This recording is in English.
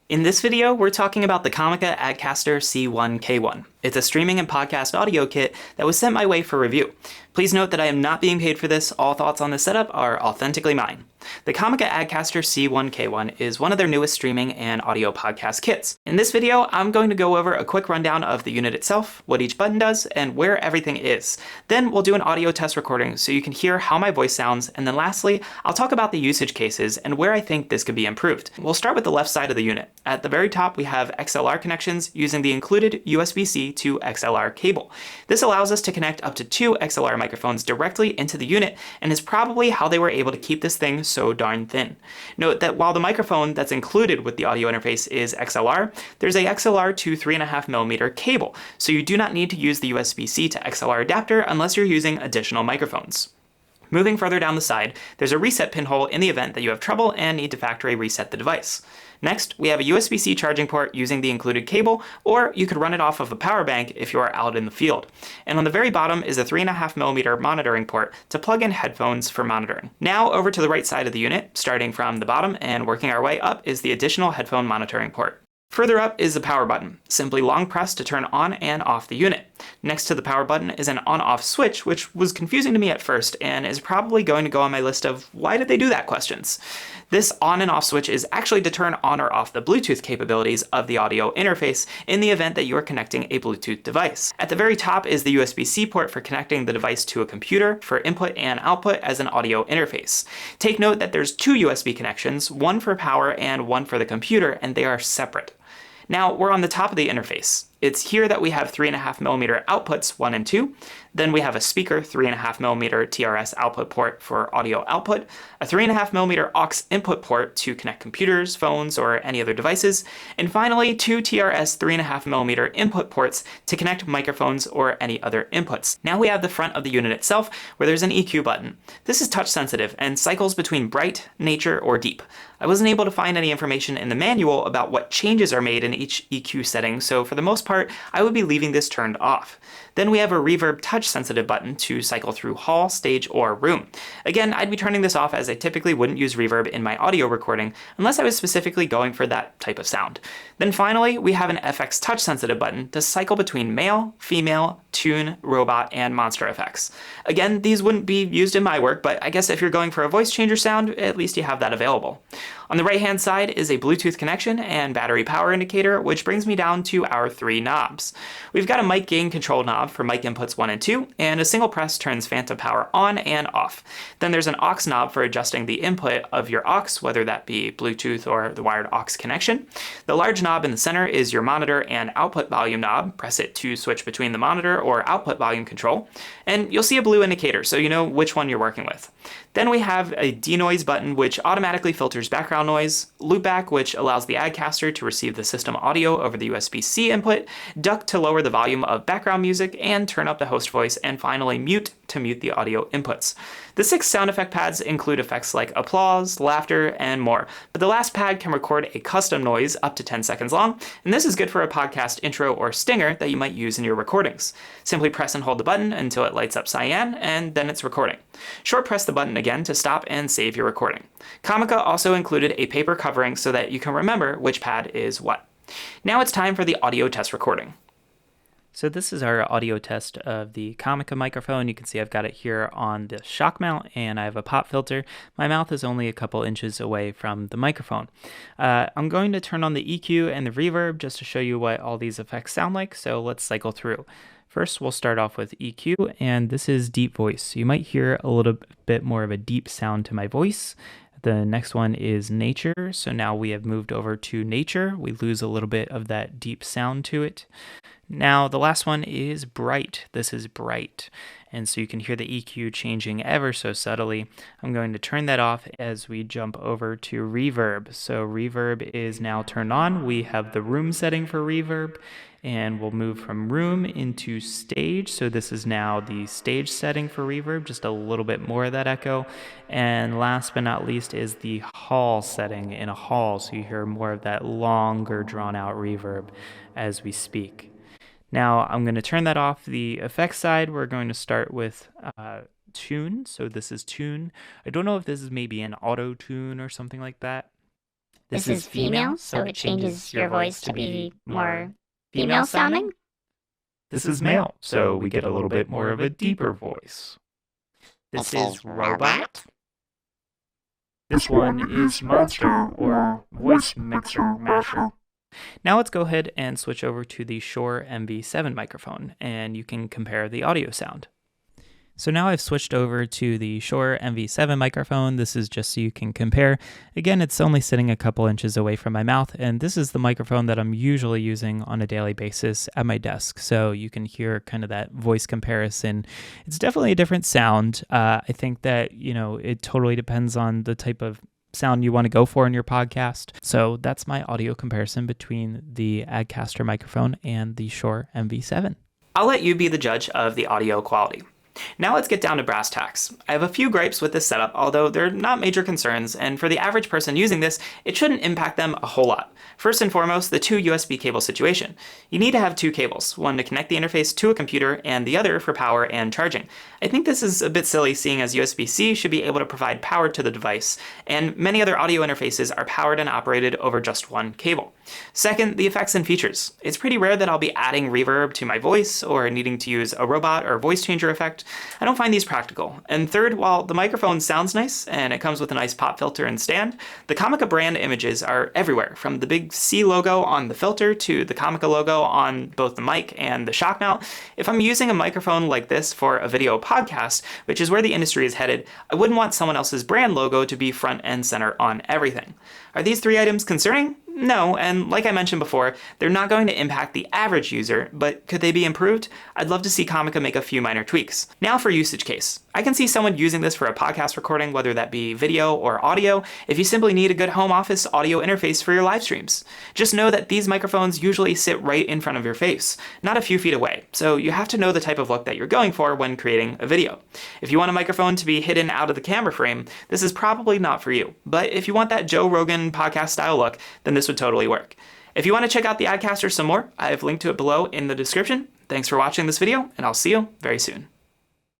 In this video, we're talking about the Comica Adcaster C1K1. It's a streaming and podcast audio kit that was sent my way for review. Please note that I am not being paid for this. All thoughts on this setup are authentically mine. The Comica Adcaster C1K1 is one of their newest streaming and audio podcast kits. In this video, I'm going to go over a quick rundown of the unit itself, what each button does, and where everything is. Then we'll do an audio test recording so you can hear how my voice sounds, and then lastly, I'll talk about the usage cases and where I think this could be improved. We'll start with the left side of the unit. At the very top, we have XLR connections using the included USB-C to XLR cable. This allows us to connect up to 2 XLR microphones directly into the unit, and is probably how they were able to keep this thing so darn thin. Note that while the microphone that's included with the audio interface is XLR, there's a XLR to 3.5mm cable, so you do not need to use the USB-C to XLR adapter unless you're using additional microphones. Moving further down the side, there's a reset pinhole in the event that you have trouble and need to factory reset the device. Next, we have a USB-C charging port using the included cable, or you could run it off of a power bank if you are out in the field. And on the very bottom is a 3.5mm monitoring port to plug in headphones for monitoring. Now over to the right side of the unit, starting from the bottom and working our way up, is the additional headphone monitoring port. Further up is the power button. Simply long press to turn on and off the unit. Next to the power button is an on-off switch, which was confusing to me at first and is probably going to go on my list of why did they do that questions. This on and off switch is actually to turn on or off the Bluetooth capabilities of the audio interface in the event that you are connecting a Bluetooth device. At the very top is the USB-C port for connecting the device to a computer for input and output as an audio interface. Take note that there's 2 USB connections, one for power and one for the computer, and they are separate. Now we're on the top of the interface. It's here that we have 3.5mm outputs 1 and 2. Then we have a speaker 3.5mm TRS output port for audio output, a 3.5mm aux input port to connect computers, phones, or any other devices, and finally 2 TRS 3.5mm input ports to connect microphones or any other inputs. Now we have the front of the unit itself, where there's an EQ button. This is touch sensitive and cycles between bright, nature, or deep. I wasn't able to find any information in the manual about what changes are made in each EQ setting, so for the most part, I would be leaving this turned off. Then we have a reverb touch-sensitive button to cycle through hall, stage, or room. Again, I'd be turning this off as I typically wouldn't use reverb in my audio recording unless I was specifically going for that type of sound. Then finally, we have an FX touch-sensitive button to cycle between male, female, tune, robot, and monster effects. Again, these wouldn't be used in my work, but I guess if you're going for a voice changer sound, at least you have that available. On the right-hand side is a Bluetooth connection and battery power indicator, which brings me down to our 3 knobs. We've got a mic gain control knob for mic inputs 1 and 2, and a single press turns phantom power on and off. Then there's an aux knob for adjusting the input of your aux, whether that be Bluetooth or the wired aux connection. The large knob in the center is your monitor and output volume knob. Press it to switch between the monitor or output volume control. And you'll see a blue indicator, so you know which one you're working with. Then we have a denoise button, which automatically filters background noise, loopback, which allows the Adcaster to receive the system audio over the USB-C input, duck to lower the volume of background music and turn up the host voice, and finally mute to mute the audio inputs. The 6 sound effect pads include effects like applause, laughter, and more, but the last pad can record a custom noise up to 10 seconds long, and this is good for a podcast intro or stinger that you might use in your recordings. Simply press and hold the button until it lights up cyan, and then it's recording. Short press the button again to stop and save your recording. Comica also included a paper covering so that you can remember which pad is what. Now it's time for the audio test recording. So this is our audio test of the Comica microphone. You can see I've got it here on the shock mount and I have a pop filter. My mouth is only a couple inches away from the microphone. I'm going to turn on the EQ and the reverb just to show you what all these effects sound like. So let's cycle through. First, we'll start off with EQ, and this is deep voice. You might hear a little bit more of a deep sound to my voice. The next one is nature. So now we have moved over to nature. We lose a little bit of that deep sound to it. Now the last one is bright. This is bright. And so you can hear the EQ changing ever so subtly. I'm going to turn that off as we jump over to reverb. So reverb is now turned on. We have the room setting for reverb, and we'll move from room into stage. So this is now the stage setting for reverb, just a little bit more of that echo. And last but not least is the hall setting in a hall. So you hear more of that longer drawn out reverb as we speak. Now I'm going to turn that off. The effects side, we're going to start with tune. So this is tune. I don't know if this is maybe an auto tune or something like that. This is female, so it changes your voice to be more female sounding. This is male, so we get a little bit more of a deeper voice. This is robot. This one is monster or voice mixer masher. Now let's go ahead and switch over to the Shure MV7 microphone, and you can compare the audio sound. So now I've switched over to the Shure MV7 microphone. This is just so you can compare. Again, it's only sitting a couple inches away from my mouth, and this is the microphone that I'm usually using on a daily basis at my desk. So you can hear kind of that voice comparison. It's definitely a different sound. I think that, it totally depends on the type of sound you want to go for in your podcast. So that's my audio comparison between the Adcaster microphone and the Shure MV7. I'll let you be the judge of the audio quality. Now let's get down to brass tacks. I have a few gripes with this setup, although they're not major concerns, and for the average person using this, it shouldn't impact them a whole lot. First and foremost, the two USB cable situation. You need to have two cables, one to connect the interface to a computer and the other for power and charging. I think this is a bit silly, seeing as USB-C should be able to provide power to the device, and many other audio interfaces are powered and operated over just one cable. Second, the effects and features. It's pretty rare that I'll be adding reverb to my voice or needing to use a robot or voice changer effect. I don't find these practical. And third, while the microphone sounds nice and it comes with a nice pop filter and stand, the Comica brand images are everywhere, from the big C logo on the filter to the Comica logo on both the mic and the shock mount. If I'm using a microphone like this for a video podcast, which is where the industry is headed, I wouldn't want someone else's brand logo to be front and center on everything. Are these three items concerning? No, and like I mentioned before, they're not going to impact the average user, but could they be improved? I'd love to see Comica make a few minor tweaks. Now for usage case. I can see someone using this for a podcast recording, whether that be video or audio, if you simply need a good home office audio interface for your live streams. Just know that these microphones usually sit right in front of your face, not a few feet away, so you have to know the type of look that you're going for when creating a video. If you want a microphone to be hidden out of the camera frame, this is probably not for you, but if you want that Joe Rogan podcast style look, then this would totally work. If you want to check out the Adcaster some more, I've linked to it below in the description. Thanks for watching this video, and I'll see you very soon.